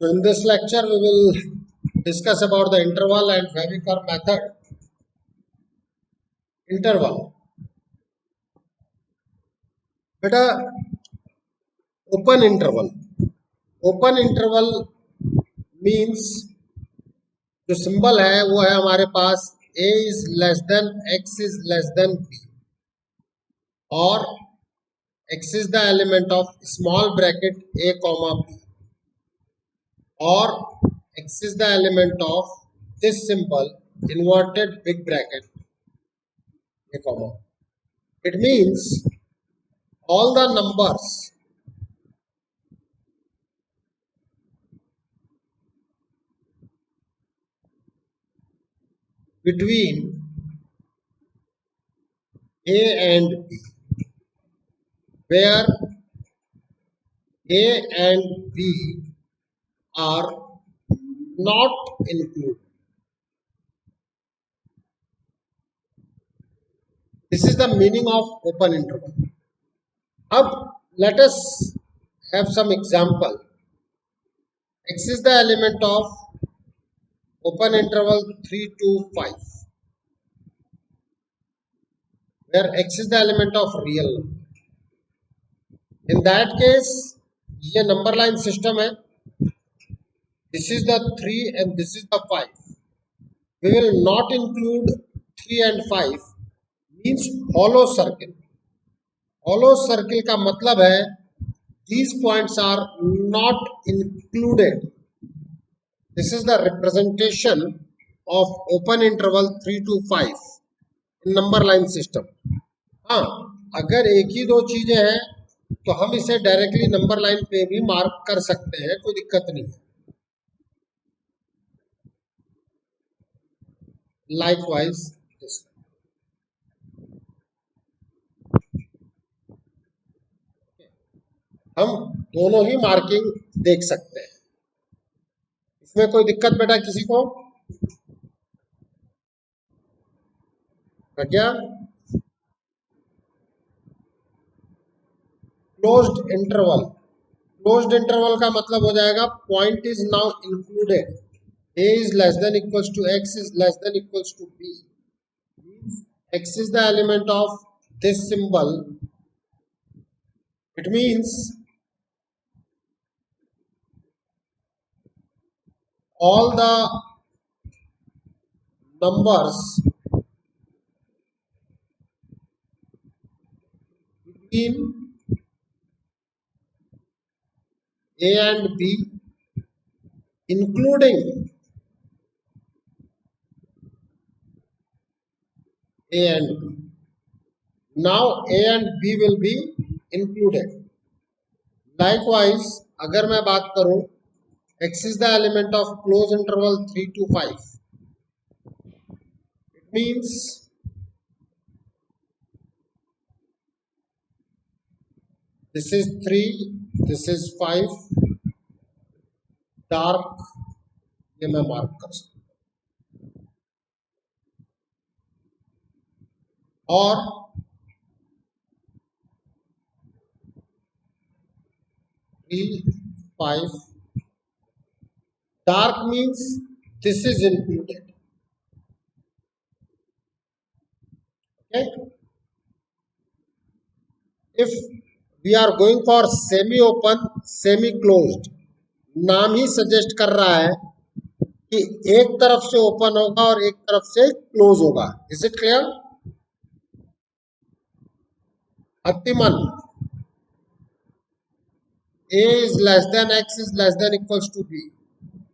So in this lecture, we will discuss about the interval and Webber method. Interval. बेटा open interval. Open interval means जो symbol है वो है हमारे पास a is less than x is less than b और x is the element of small bracket a comma b or x is the element of this symbol inverted big bracket a comma. It means all the numbers between A and B, where A and B are not included. This is the meaning of open interval. Now, let us have some example. X is the element of open interval 3 to 5, where X is the element of real number. In that case, ये number line system है. This is the 3 and this is the 5. We will not include 3 and 5 means hollow circle. Hollow circle का मतलब है these points are not included. This is the representation of open interval 3 to 5 in number line system. हाँ, अगर एक ही दो चीजें हैं तो हम इसे डायरेक्टली नंबर लाइन पे भी मार्क कर सकते हैं, कोई दिक्कत नहीं है. Likewise, this. हम दोनों ही मार्किंग देख सकते हैं. इसमें कोई दिक्कत बेटा किसी को? क्या? Closed interval. क्लोज्ड इंटरवल का मतलब हो जाएगा point is now included. A is less than equals to x is less than equals to b. X is the element of this symbol. It means all the numbers between A and B, including A and B. Now A and B will be included. Likewise, अगर मैं बात करूं, X is the element of closed interval 3 to 5. It means this is 3, this is 5. Dark, ये मैं mark कर सकता हूं. और 3, 5. Dark means this is included. Okay. If we are going for semi open, semi closed, नाम ही suggest कर रहा है कि एक तरफ से ओपन होगा और एक तरफ से क्लोज होगा. Is it clear? Atiman, A is less than x is less than equals to b.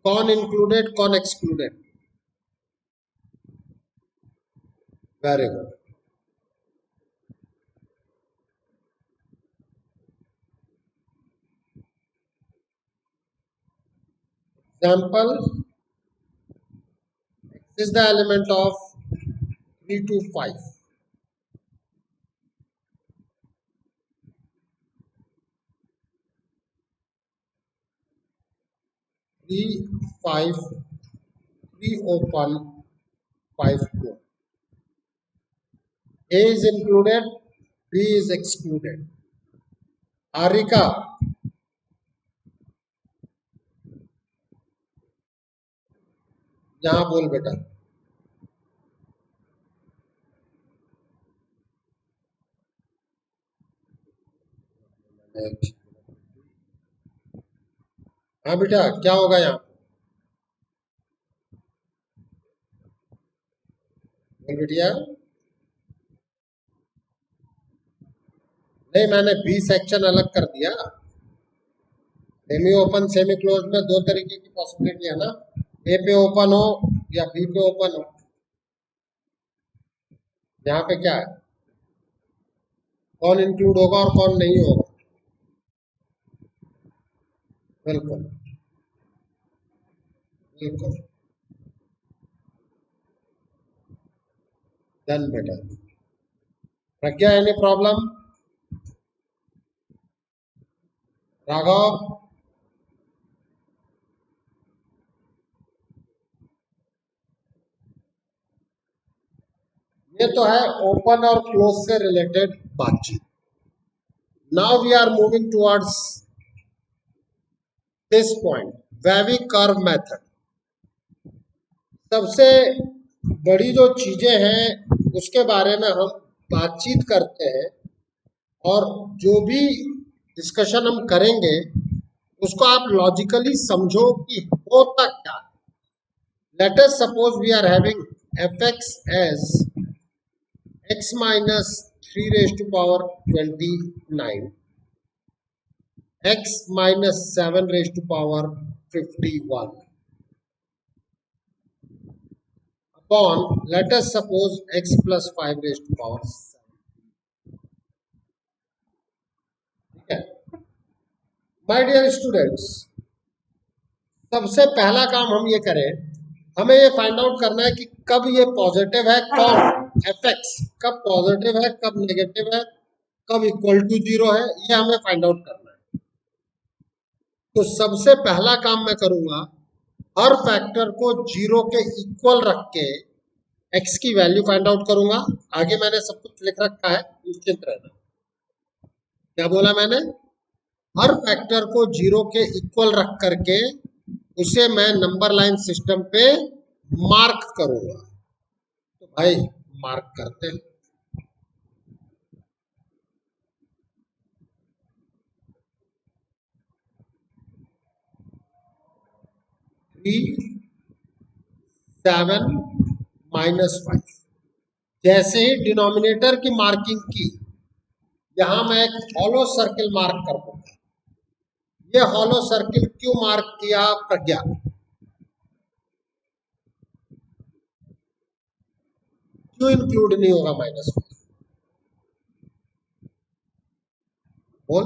कौन इंक्लूडेड कौन excluded? Very good. Example, X is the element of 3 to 5. 3, 5, 3 open, 5 close. A is included, B is excluded. Arika, यहाँ बोल बेटा। हाँ बेटा, क्या होगा यहाँ? बोल बेटिया। नहीं, मैंने बी सेक्शन अलग कर दिया। सेमी ओपन सेमी क्लोज में दो तरीके की पॉसिबिलिटी है ना, ए पे ओपन हो या बी पे ओपन हो। यहाँ पे क्या है, कौन इंक्लूड होगा और कौन नहीं होगा? बिल्कुल बिल्कुल। डन बेटा। Pragya, any problem? राघव? ये तो है ओपन और क्लोज से रिलेटेड बातचीत। Now we are moving towards this point, wavy curve method. सबसे बड़ी जो चीजें हैं उसके बारे में हम बातचीत करते हैं, और जो भी डिस्कशन हम करेंगे उसको आप लॉजिकली समझो कि होता क्या है। Let us suppose we are having fx as x minus 3 raised to power 29, x minus 7 raised to power 51 upon, let us suppose, x plus 5 raised to power 7. ठीक है माय डियर स्टूडेंट्स, सबसे पहला काम हम ये करें, हमें ये फाइंड आउट करना है कि कब ये पॉजिटिव है, कौन fx कब पॉजिटिव है, कब नेगेटिव है, कब इक्वल टू जीरो है, ये हमें फाइंड आउट करना है। तो सबसे पहला काम मैं करूंगा, हर फैक्टर को जीरो के इक्वल रख के x की वैल्यू फाइंड आउट करूंगा। आगे मैंने सब कुछ लिख रखा है, निश्चिंत रहना। क्या बोला मैंने? हर फैक्टर को जीरो के इक्वल रख करके उसे मैं नंबर लाइन सिस्टम पे मार्क करूंगा। तो भाई मार्क करते हैं। 3, 7, -5। जैसे ही डिनोमिनेटर की मार्किंग की, यहां मैं एक हॉलो सर्किल मार्क कर दूंगा। ये हॉलो सर्किल क्यों मार्क किया प्रज्ञा? क्यों इंक्लूड नहीं होगा -5? बोल।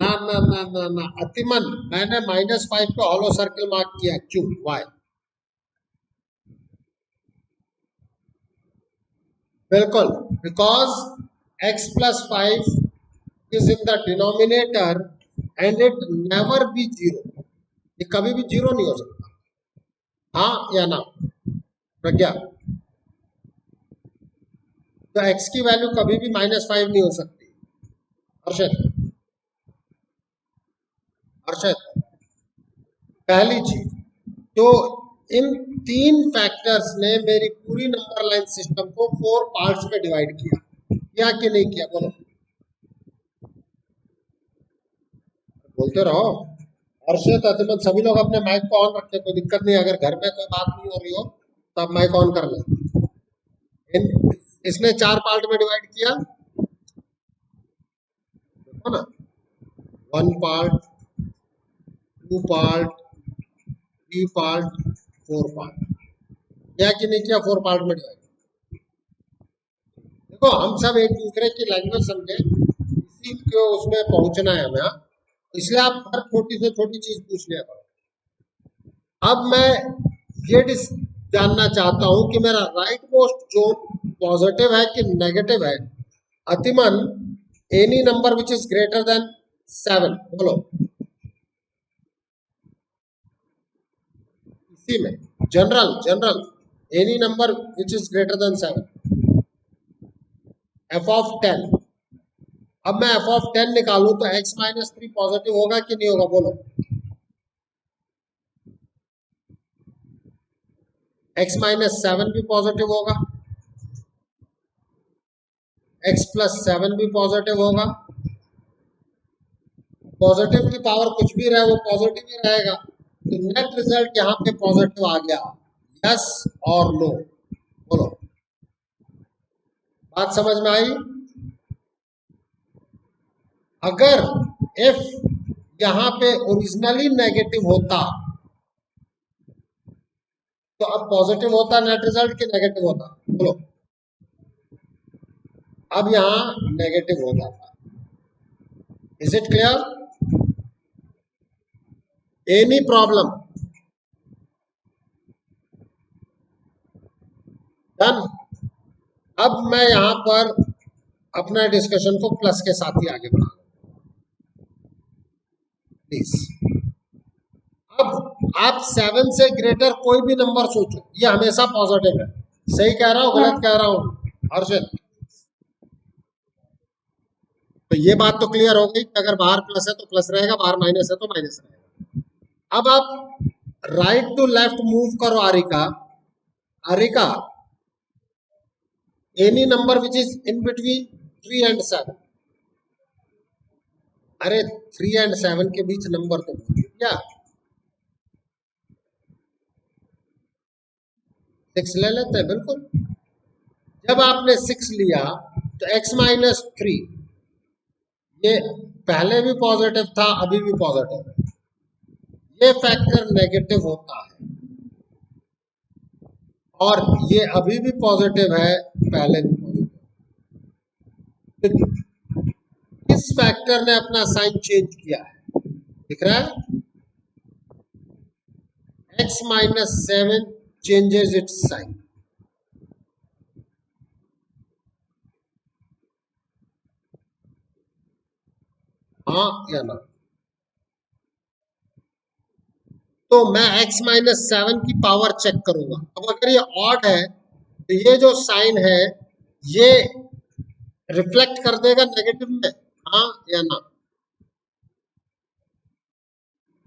ना ना ना ना ना अतिमन, मैंने -5 पे हॉलो सर्किल मार्क किया, क्यों, वाई? बिल्कुल, because x plus 5 is in the denominator and it never be zero. ये कभी भी जीरो नहीं हो सकता। हाँ या ना प्रज्ञा? तो x की वैल्यू कभी भी -5 नहीं हो सकती। हर्षद, हर्षद, पहली चीज तो इन तीन फैक्टर्स ने मेरी पूरी नंबर लाइन सिस्टम को 4 पार्ट्स में डिवाइड किया कि नहीं किया? बोलो, बोलते रहो। हर्षित, अतिमत, सभी लोग अपने माइक को ऑन रखें, कोई दिक्कत नहीं। अगर घर में कोई बात नहीं हो रही हो तो आप माइक ऑन कर लें। इसने 4 पार्ट में डिवाइड किया, देखो ना, 1 पार्ट, 2 पार्ट, 3 पार्ट, 4 पार्ट। क्या कि नहीं किया? 4 पार्ट में डिवाइड। देखो, हम सब एक दूसरे की लैंग्वेज समझे, इसी को उसमें पहुंचना है हमें। इसलिए आप हर छोटी से छोटी चीज पूछ लिया करो। अब मैं ये जानना चाहता हूं कि मेरा राइट मोस्ट जोन पॉजिटिव है कि नेगेटिव है। Atiman, any number which is greater than 7, बोलो। इसी में general, any number which is greater than 7। F of 10। अब मैं एफ ऑफ 10 निकालूं तो x माइनस 3 पॉजिटिव होगा कि नहीं होगा, बोलो। x माइनस 7 भी पॉजिटिव होगा, x प्लस 7 भी पॉजिटिव होगा। पॉजिटिव की पावर कुछ भी रहे वो पॉजिटिव ही रहेगा, तो नेट रिजल्ट यहाँ पे पॉजिटिव आ गया। यस और नो, बोलो। बात समझ में आई? अगर इफ यहाँ पे ओरिजिनली नेगेटिव होता तो अब पॉजिटिव होता नेट रिजल्ट कि नेगेटिव होता, बोलो। अब यहाँ नेगेटिव हो जाता। Is it clear? Any problem? Done. अब मैं यहां पर अपना डिस्कशन को प्लस के साथ ही आगे बढ़ा प्लीज। अब आप 7 से ग्रेटर कोई भी नंबर सोचो, ये हमेशा पॉजिटिव है। सही कह रहा हूं गलत कह रहा हूं हर्षित? तो ये बात तो क्लियर हो गई कि अगर बाहर प्लस है तो प्लस रहेगा, बाहर माइनस है तो माइनस रहेगा। अब आप राइट टू लेफ्ट मूव करो Arika. Arika, any number which is in between 3 and 7। अरे 3 and 7 के बीच नंबर तो क्या 6 ले लेते हैं, बिल्कुल। जब आपने 6 लिया तो x माइनस 3, ये पहले भी पॉजिटिव था, अभी भी पॉजिटिव है। ये फैक्टर नेगेटिव होता है और ये अभी भी पॉजिटिव है, पहले भी पॉजिटिव। इस फैक्टर ने अपना साइन चेंज किया है, दिख रहा है? x minus 7 changes its sign. हाँ या ना? तो मैं x माइनस 7 की पावर चेक करूंगा। अब अगर ये ऑड है तो ये जो साइन है ये रिफ्लेक्ट कर देगा नेगेटिव में, हाँ या ना?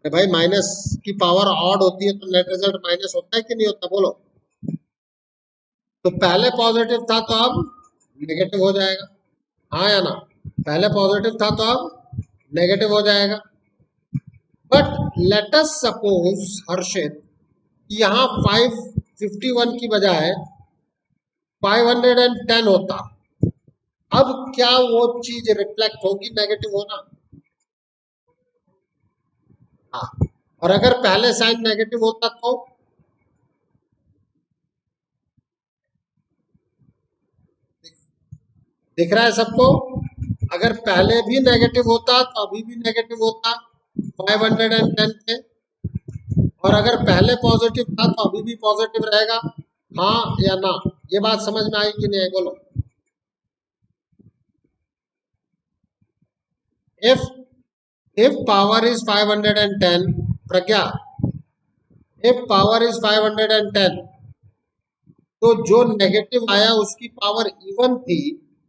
भाई माइनस की पावर ऑड होती है तो नेट रिजल्ट माइनस होता है कि नहीं होता, बोलो। तो पहले पॉजिटिव था तो अब नेगेटिव हो जाएगा, हाँ या ना? पहले पॉजिटिव था तो अब नेगेटिव हो जाएगा। बट लेट अस सपोज हर्षित, यहाँ 551 की बजाय 510 होता, अब क्या वो चीज रिफ्लेक्ट होगी नेगेटिव होना? हाँ। और अगर पहले साइन नेगेटिव होता तो दिख रहा है सबको? अगर पहले भी नेगेटिव होता तो अभी भी नेगेटिव होता 510 पे, और अगर पहले पॉजिटिव था तो अभी भी पॉजिटिव रहेगा, हाँ या ना? ये बात समझ में आई कि नहीं, बोलो। if power is 510, Pragya, if power is 510 तो जो नेगेटिव आया उसकी पावर इवन थी,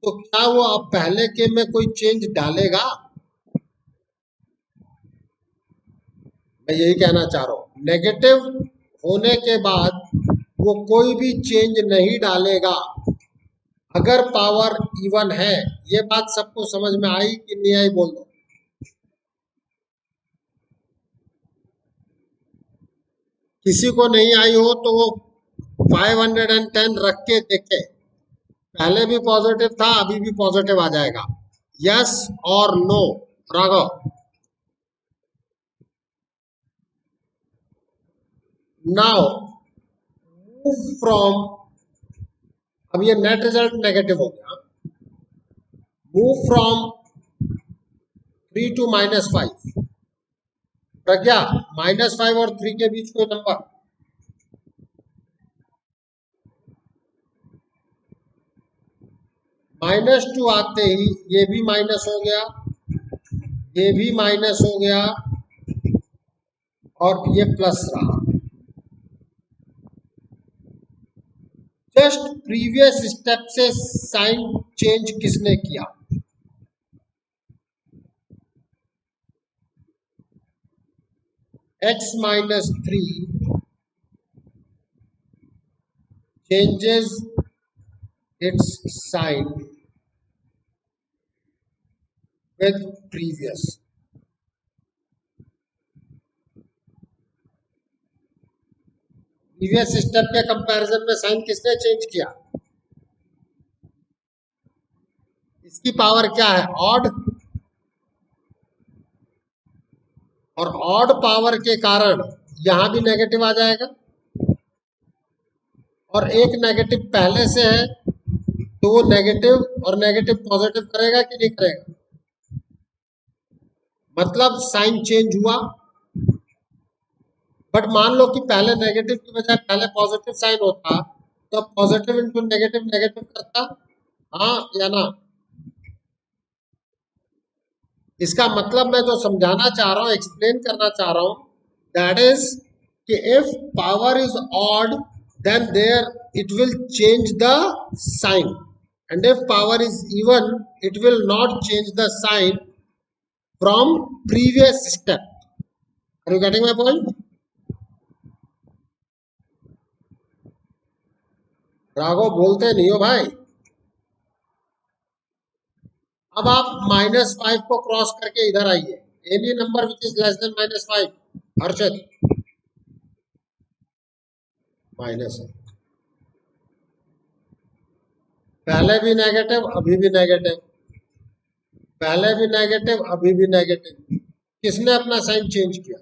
तो क्या वो अब पहले के में कोई चेंज डालेगा? मैं यही कहना चाह रहा हूं, नेगेटिव होने के बाद वो कोई भी चेंज नहीं डालेगा अगर पावर इवन है। ये बात सबको समझ में आई कि नहीं आई, बोल दो। किसी को नहीं आई हो तो वो 510 रख के देखे, पहले भी पॉजिटिव था अभी भी पॉजिटिव आ जाएगा। यस और no, Raghav? Now move from, अब ये नेट रिजल्ट नेगेटिव हो गया, मूव फ्रॉम 3 to -5। प्रज्ञा, -5 और 3 के बीच कोई नंबर? -2 आते ही ये भी माइनस हो गया, ये भी माइनस हो गया और ये प्लस रहा। जस्ट प्रीवियस स्टेप से साइन चेंज किसने किया? x minus 3 changes its sign with previous. Previous step के कंपैरिजन में साइन किसने चेंज किया? इसकी पावर क्या है? ऑड, और ऑड पावर के कारण यहां भी नेगेटिव आ जाएगा, और एक नेगेटिव पहले से है तो वो नेगेटिव और नेगेटिव पॉजिटिव करेगा कि नहीं करेगा? मतलब साइन चेंज हुआ। बट मान लो कि पहले नेगेटिव की बजाय पहले पॉजिटिव साइन होता, तो पॉजिटिव इंटू नेगेटिव नेगेटिव करता, हाँ या ना? इसका मतलब मैं जो समझाना चाह रहा हूं, एक्सप्लेन करना चाह रहा हूं, दैट इज कि if power is odd then there it will change the sign, and if power is even it will not change the sign from previous step. Are you getting my point? Raghav बोलते नहीं हो भाई। अब आप -5 को cross करके इधर आइए, any number which is less than -5। Harshad minus है, पहले भी नेगेटिव अभी भी नेगेटिव, पहले भी नेगेटिव अभी भी नेगेटिव। किसने अपना साइन चेंज किया?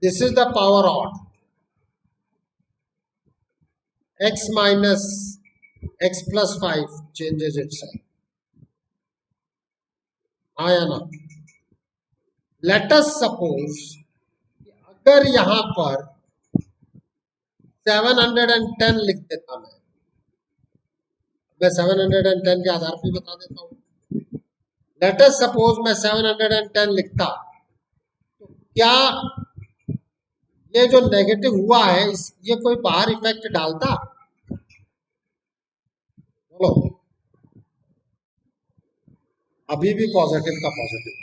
This is the power odd. x minus x plus 5 changes its sign, हाँ या ना? लेट अस सपोज अगर यहां पर 710 लिख देता, मैं 710 के आधार पर बता देता हूं। लेट अस सपोज मैं 710 लिखता, तो क्या ये जो नेगेटिव हुआ है ये कोई बाहर इफेक्ट डालता? बोलो। अभी भी पॉजिटिव का पॉजिटिव।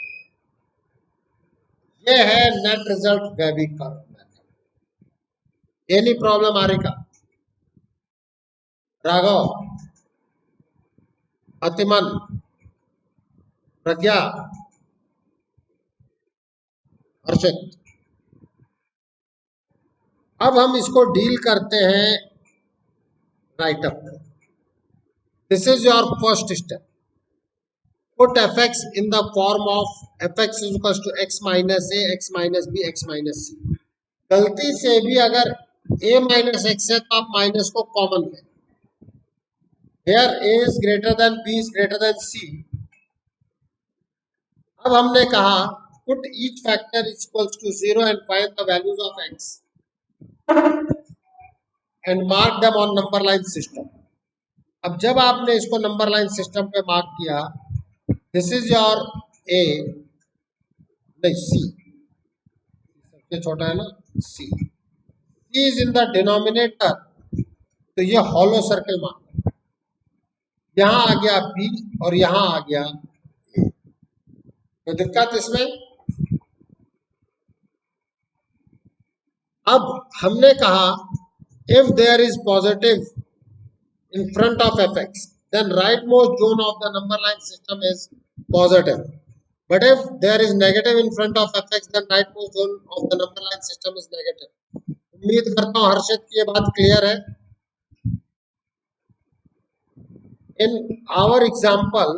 ये है net result wavy curve method. Any problem आ रही का? राघव, अतिमन, प्रज्ञा, हर्षित। अब हम इसको डील करते हैं right up. This is your first step. Put fx in the form of fx is equals to x minus a, x minus b, x minus c। गलती से भी अगर a minus x है तो आप माइनस को कॉमन लें। Here a is greater than b is greater than c। अब हमने कहा put each factor is equals to 0 and find the values of x and mark them on number line system। अब जब आपने इसको number line system पे mark किया, this is your ए, नहीं सी, सबसे छोटा है ना सी, सी इज इन द डिनोमिनेटर, तो ये हॉलो सर्कल मार्क, यहां आ गया बी और यहां आ गया ए। तो दिक्कत इसमें, अब हमने कहा if there is positive in front of fx, then rightmost zone of the number line system is positive, but if there is negative in front of fx, then rightmost zone of the number line system is negative। उम्मीद करता हूं हर्षित की ये बात clear है। in our example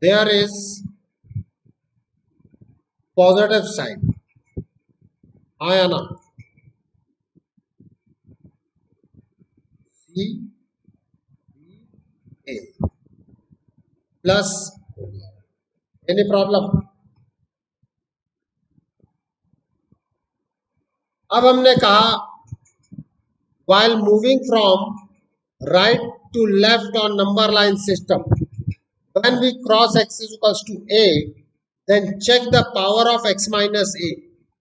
there is positive sign, हाँ या ना? सी ए प्लस, एनी प्रॉब्लम? अब हमने कहा while moving from right to left on number line system, when we cross x is equals to a, then check the power of x minus a,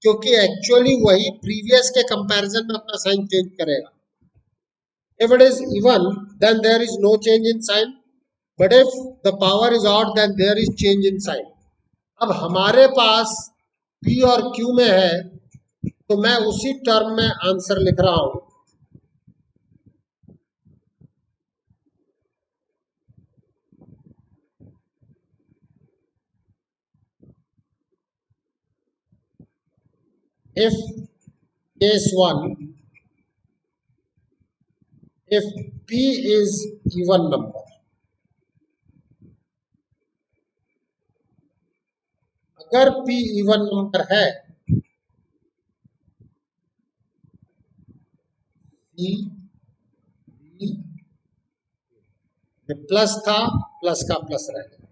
क्योंकि actually वही previous के comparison में अपना sign change करेगा. If it is even, then there is no change in sign. But if the power is odd, then there is change in sign. अब हमारे पास P और Q में है, तो मैं उसी टर्म में आंसर लिख रहा हूं. If case 1, if P is even number, अगर P even number है, C, B, प्लस था, प्लस का प्लस रहेगा.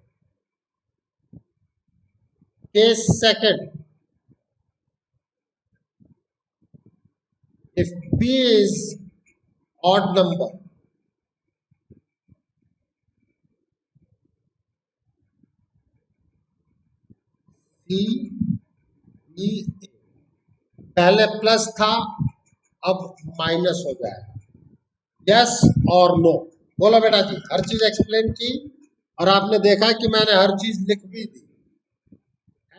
Case second, if P is odd number, C, B, पहले प्लस था, अब माइनस हो जाएगा. यस और नो? बोलो बेटा जी. हर चीज एक्सप्लेन की और आपने देखा कि मैंने हर चीज लिख भी दी.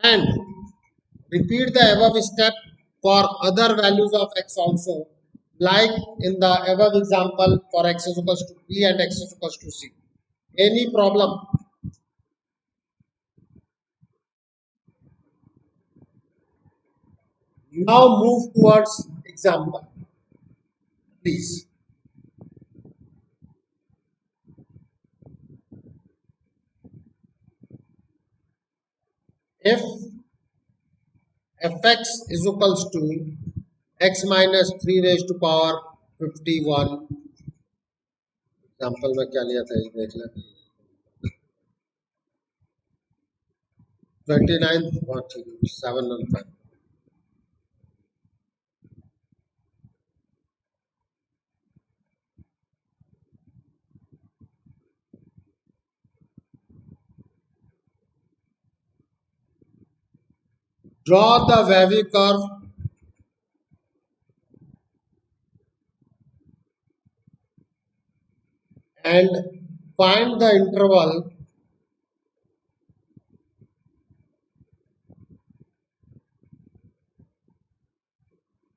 And repeat the above step for other values of x also, like in the above example for x is equals to b and x is equals to c. Any problem? Now move towards example, please. If fx is equals to x minus 3 raised to power 51, example में क्या लिया था ये देख लेते हैं. 29 715. Draw the wavy curve and find the interval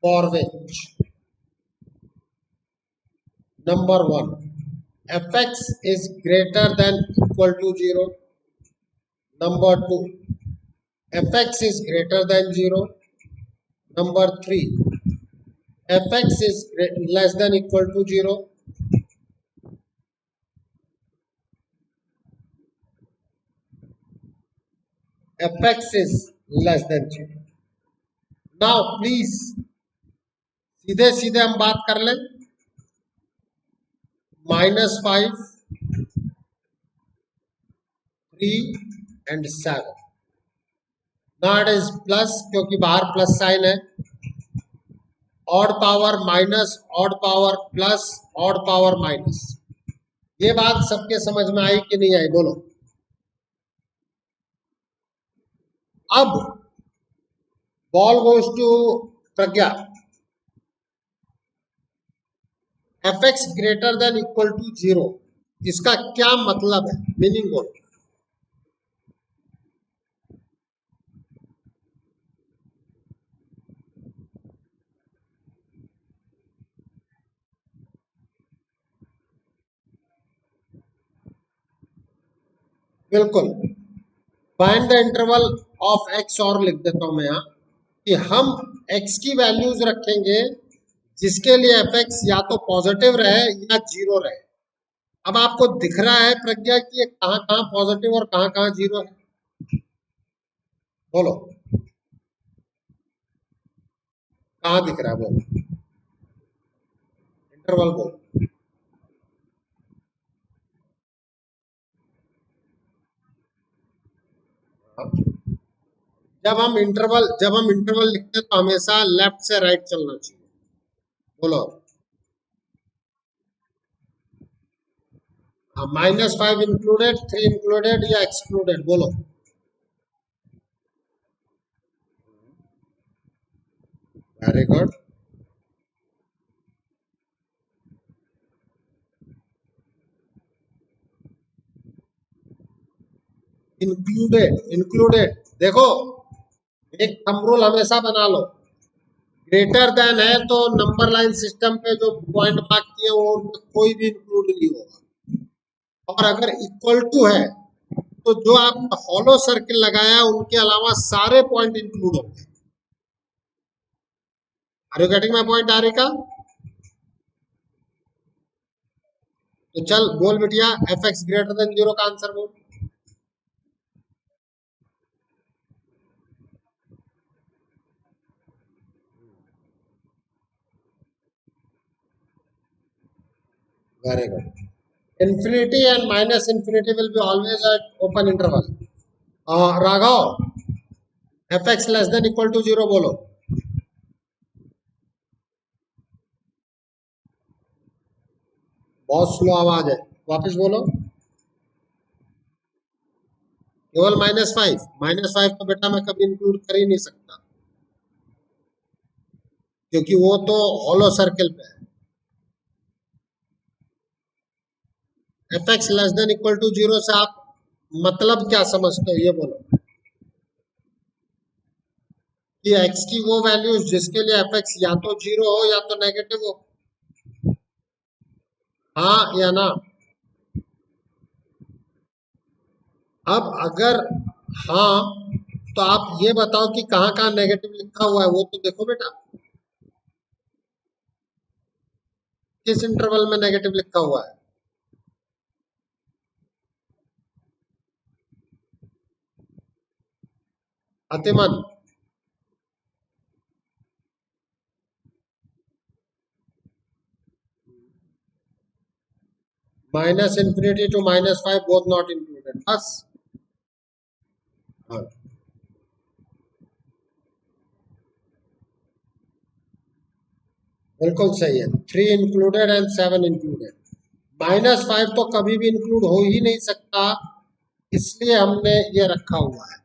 for which number 1 fx is greater than equal to 0, number 2 fx is greater than 0, number 3 fx is less than equal to 0, fx is less than 0. Now please सीधे सीधे हम बात कर लें. -5, 3 and 7. Now it is plus, क्योंकि बाहर plus sign है. Odd power minus, odd power plus, odd power minus. ये बात सबके समझ में आई कि नहीं आई? बोलो. अब ball goes to Pragya. fx greater than equal to 0, इसका क्या मतलब है? मीनिंग बोलो. बिल्कुल. Find the interval of x, और लिख देता हूं मैं यहां कि हम x की वैल्यूज रखेंगे जिसके लिए fx या तो पॉजिटिव रहे या 0 रहे. अब आपको दिख रहा है प्रज्ञा कि ये कहां कहां पॉजिटिव और कहां कहां 0 है? बोलो, कहां दिख रहा है? बोलो, इंटरवल बोलो. जब हम इंटरवल लिखते हैं तो हमेशा लेफ्ट से राइट चलना चाहिए. बोलो. -5 इंक्लूडेड, 3 इंक्लूडेड या एक्सक्लूडेड, बोलो। Very good. इंक्लूडेड, इंक्लूडेड देखो, एक थंब रूल हमेशा बना लो, ग्रेटर देन है तो नंबर लाइन सिस्टम पे जो पॉइंट मार्क किए वो उनमें कोई भी इंक्लूड नहीं होगा, और अगर इक्वल टू है तो जो आप हॉलो सर्किल लगाया उनके अलावा सारे पॉइंट इंक्लूड होंगे। Are you getting my point आरिका? तो चल बोल बिटिया, एफ एक्स ग्रेटर देन 0 का आंसर बोल। Very good. Infinity and minus infinity will be always at open interval. Raghav, fx less than equal to 0 बोलो। बहुत स्लो आवाज है, वापस बोलो। केवल -5, -5 तो बेटा मैं कभी इंक्लूड कर ही नहीं सकता, क्योंकि वो तो हॉलो सर्किल पे है। F x less than equal to 0 से आप मतलब क्या समझते हो, ये बोलो। कि x की वो वैल्यूज जिसके लिए एफ एक्स या तो 0 हो या तो नेगेटिव हो, हाँ या ना? अब अगर हाँ, तो आप ये बताओ कि कहाँ कहाँ नेगेटिव लिखा हुआ है, वो तो देखो बेटा। किस इंटरवल में नेगेटिव लिखा हुआ है? अतिमन, -infinity to -5 both not included, बस। हाँ, बिल्कुल सही है। 3 इंक्लूडेड एंड 7 इंक्लूडेड। -5 तो कभी भी इंक्लूड हो ही नहीं सकता, इसलिए हमने ये रखा हुआ है।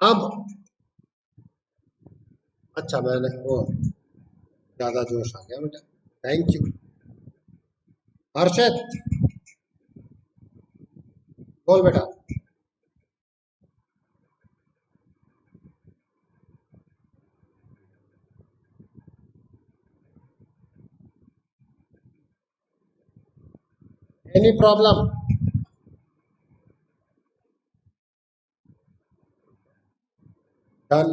अब अच्छा, मैंने वो ज्यादा जोश आ गया बेटा, थैंक यू। हर्षित, बोल बेटा। Any problem? डन।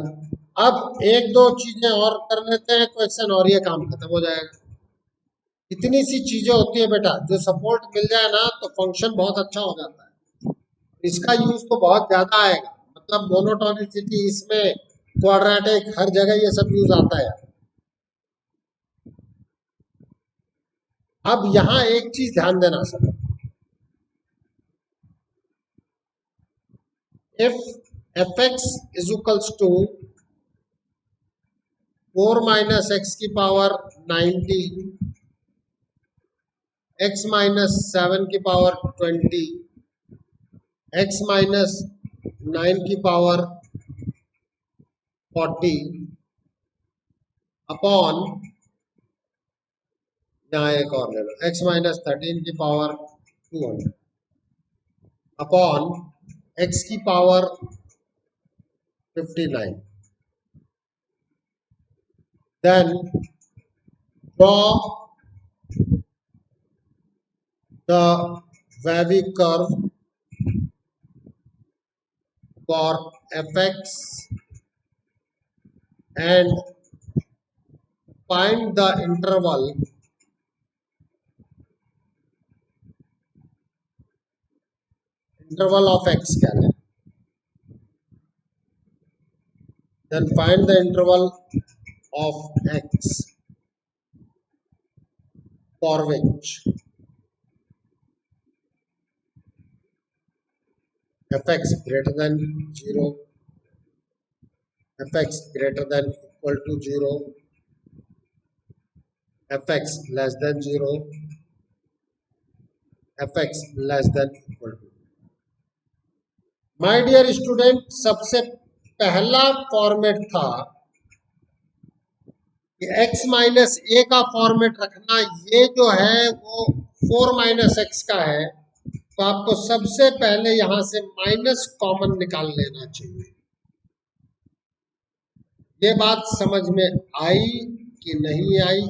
अब एक दो चीजें और कर लेते हैं क्वेश्चन, और ये काम खत्म हो जाएगा। इतनी सी चीजें होती है बेटा, जो सपोर्ट मिल जाए ना तो फंक्शन बहुत अच्छा हो जाता है। इसका यूज तो बहुत ज्यादा आएगा, मतलब मोनोटोनिसिटी, इसमें क्वाड्रेटिक, हर जगह ये सब यूज आता है। अब यहाँ एक चीज ध्यान देना सब, if f x is equals to 4 minus x की पावर 90, एक्स माइनस 7 की पावर 20, एक्स माइनस 9 की पावर 40 अपॉन, यहाँ एक और ले लो, एक्स माइनस 13 की पावर 200 अपॉन एक्स की power 59, then draw the wavy curve for fx and find the interval of x क्या है, then find the interval of x for which fx greater than 0, fx greater than equal to 0, fx less than 0, f x less than equal to. My dear student, सबसे पहला format था कि x minus ए का format रखना। ये जो है वो 4 माइनस एक्स का है, तो आपको सबसे पहले यहां से माइनस कॉमन निकाल लेना चाहिए। ये बात समझ में आई कि नहीं आई?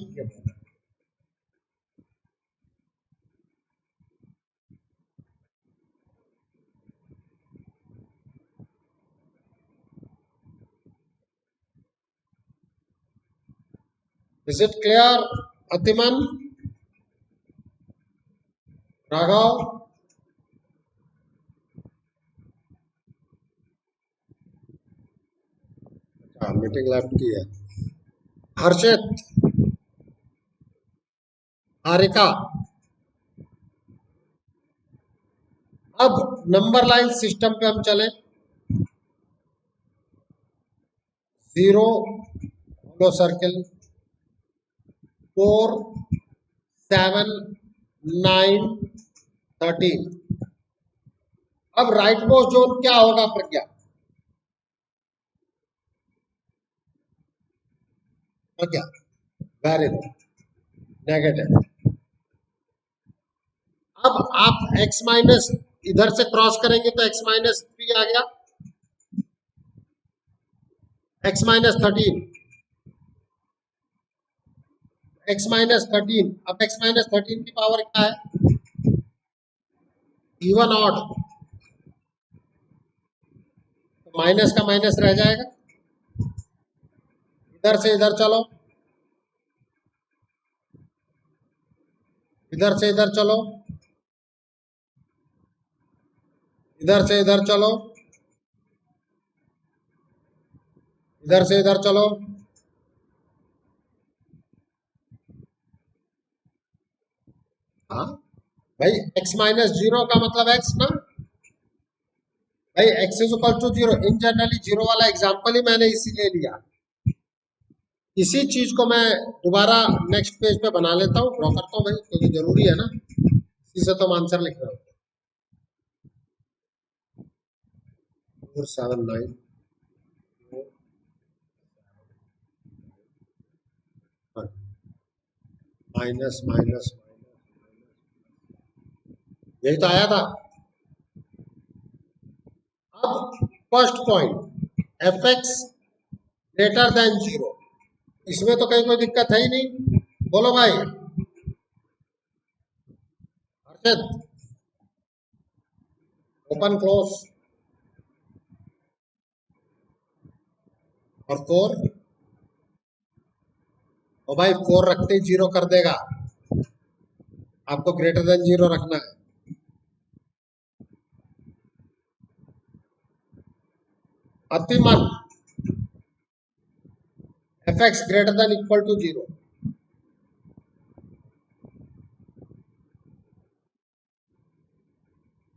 Is it clear? Atiman, Raghav, meeting left की है। हर्षित, हारिका। अब नंबर लाइन सिस्टम पे हम चले। 0 होलो सर्किल, 4 7 9 13। अब राइट मोस्ट जोन क्या होगा प्रज्ञा? प्रज्ञा, वेरी गुड, नेगेटिव। अब आप x माइनस इधर से क्रॉस करेंगे तो x माइनस 3 आ गया, x माइनस 13, x माइनस 13। अब x माइनस 13 की पावर क्या है? इवन ऑड, तो माइनस का माइनस रह जाएगा। इधर से इधर चलो, इधर से इधर चलो, इधर से इधर चलो, इधर से इधर चलो। हाँ भाई, x माइनस 0 का मतलब x ना भाई, x is equal to 0। In generally 0 वाला एग्जांपल ही मैंने इसीलिए लिया। इसी चीज को मैं दोबारा नेक्स्ट पेज पे बना लेता हूँ, ड्रॉ करता हूँ भाई, क्योंकि जरूरी है ना, इसी से तो हम आंसर लिख रहे हो। 479 माइनस माइनस, यही तो आया था। अब first point, F X greater then 0, इसमें तो कहीं कोई दिक्कत है ही नहीं। बोलो भाई हर्षद, ओपन क्लोज, और 4, और भाई 4 रखते ही 0 कर देगा, आपको ग्रेटर देन 0 रखना है। Atiman, F X greater than equal to 0।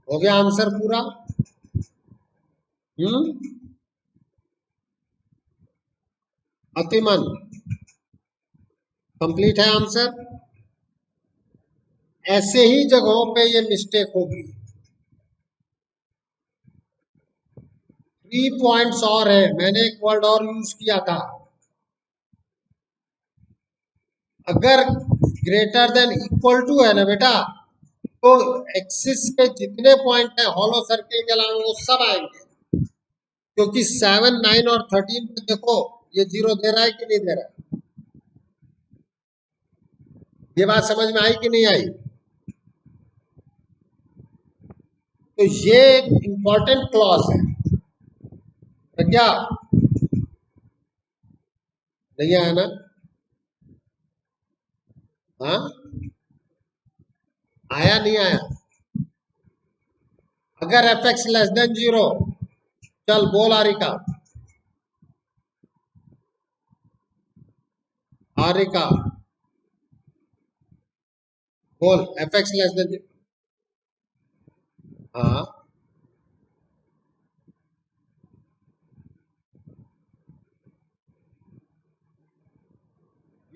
हो गया आंसर पूरा? अतिमन, कंप्लीट है आंसर। ऐसे ही जगहों पे ये मिस्टेक होगी। 3 पॉइंट्स और है, मैंने एक वर्ड और यूज किया था। अगर ग्रेटर देन इक्वल टू है ना बेटा, तो एक्सिस के जितने पॉइंट है हॉलो सर्किल के अलावा वो सब आएंगे, क्योंकि 7 9 और 13 पे देखो ये 0 दे रहा है कि नहीं दे रहा है। ये बात समझ में आई कि नहीं आई? तो ये एक इंपॉर्टेंट क्लॉज है। तो क्या नहीं आया ना? हाँ, आया नहीं आया? अगर एफ एक्स लेस देन 0, चल बोल आरिका, आरिका बोल, एफ एक्स लेस देन, हाँ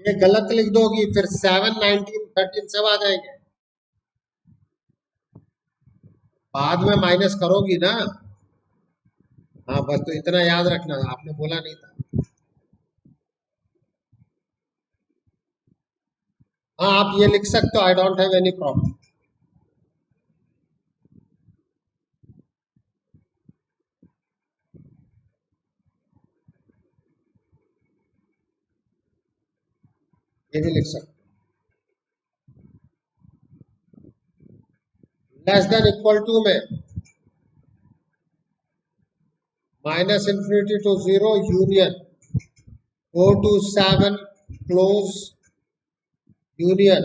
ये गलत लिख दोगी, फिर 7 19 13 सब आ जाएंगे। बाद में माइनस करोगी ना। हाँ बस तो इतना याद रखना, आपने बोला नहीं था। हाँ आप ये लिख सकते हो, I don't have any problem. ये भी लिख सकते हो। लेस देन इक्वल टू में minus infinity to zero union 4 to 7 close union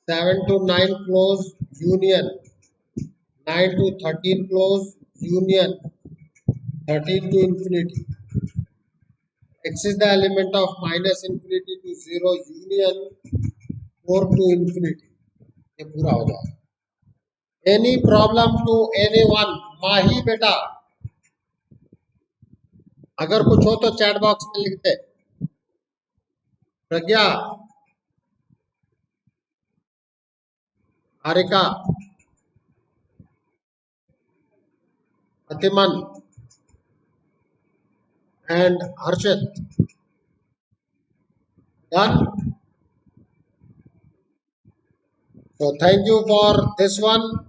7 to 9 close union 9 to 13 close union 13 to infinity. X is the element of minus infinity to 0 union 4 to infinity. ये पूरा हो जाएगा। Any problem to anyone? माही बेटा, अगर कुछ हो तो chat box में लिख दे। प्रज्ञा, Harika, अतिमन and Harshit. Done. So thank you for this one.